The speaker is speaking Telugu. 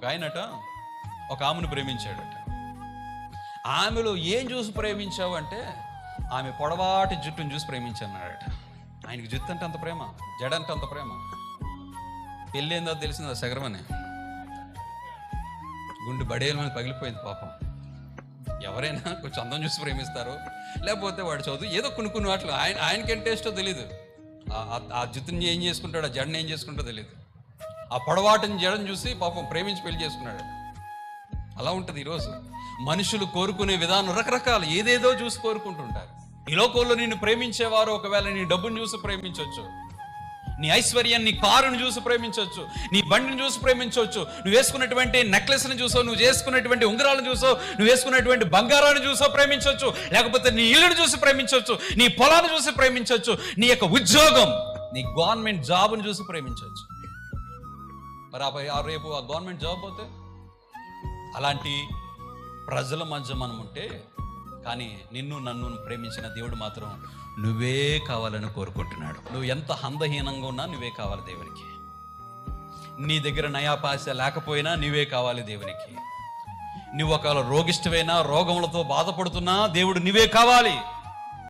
ఒక ఆయనట ఒక ఆమెను ప్రేమించాడట. ఆమెలో ఏం చూసి ప్రేమించావు అంటే ఆమె పొడవాటి జుట్టును చూసి ప్రేమించన్నాడట. ఆయనకి జుట్టు అంటే అంత ప్రేమ, జడ అంటే అంత ప్రేమ. పెళ్ళి ఏందో తెలిసిందా సగరమని గుండె బడేల మీద పగిలిపోయింది పాపం. ఎవరైనా కొంచెం అందం చూసి ప్రేమిస్తారు, లేకపోతే వాడు చదువు ఏదో కొన్ని వాటిలో ఆయనకేం టేస్టో తెలీదు. ఆ జుట్టుని ఏం చేసుకుంటాడు, ఆ జడని ఏం చేసుకుంటాడో తెలియదు. ఆ పొడవాటిని జడని చూసి పాపం ప్రేమించి పెళ్లి చేసుకున్నాడు. అలా ఉంటుంది ఈరోజు మనుషులు కోరుకునే విధానం రకరకాలు, ఏదేదో చూసి కోరుకుంటుంటారు. ఈ లోకంలో నిన్ను ప్రేమించేవారు ఒకవేళ నీ డబ్బును చూసి ప్రేమించవచ్చు, నీ ఐశ్వర్యాన్ని, నీ కారును చూసి ప్రేమించవచ్చు, నీ బండిని చూసి ప్రేమించవచ్చు, నువ్వు వేసుకున్నటువంటి నెక్లెస్ని చూసో, నువ్వు చేసుకున్నటువంటి ఉంగరాలను చూసో, నువ్వు వేసుకున్నటువంటి బంగారాన్ని చూసో ప్రేమించవచ్చు, లేకపోతే నీ ఇల్లును చూసి ప్రేమించవచ్చు, నీ పొలాన్ని చూసి ప్రేమించవచ్చు, నీ యొక్క ఉద్యోగం, నీ గవర్నమెంట్ జాబ్ని చూసి ప్రేమించవచ్చు. మరి రేపు ఆ గవర్నమెంట్ జాబ్ పోతే అలాంటి ప్రజల మధ్య మనం ఉంటే, కానీ నిన్ను నన్ను ప్రేమించిన దేవుడు మాత్రం నువ్వే కావాలని కోరుకుంటున్నాడు. నువ్వు ఎంత అందహీనంగా ఉన్నా నువ్వే కావాలి దేవునికి. నీ దగ్గర నయాపాశ లేకపోయినా నువ్వే కావాలి దేవునికి. నువ్వు ఒకవేళ రోగిష్ఠమైనా, రోగములతో బాధపడుతున్నా దేవుడు నువ్వే కావాలి.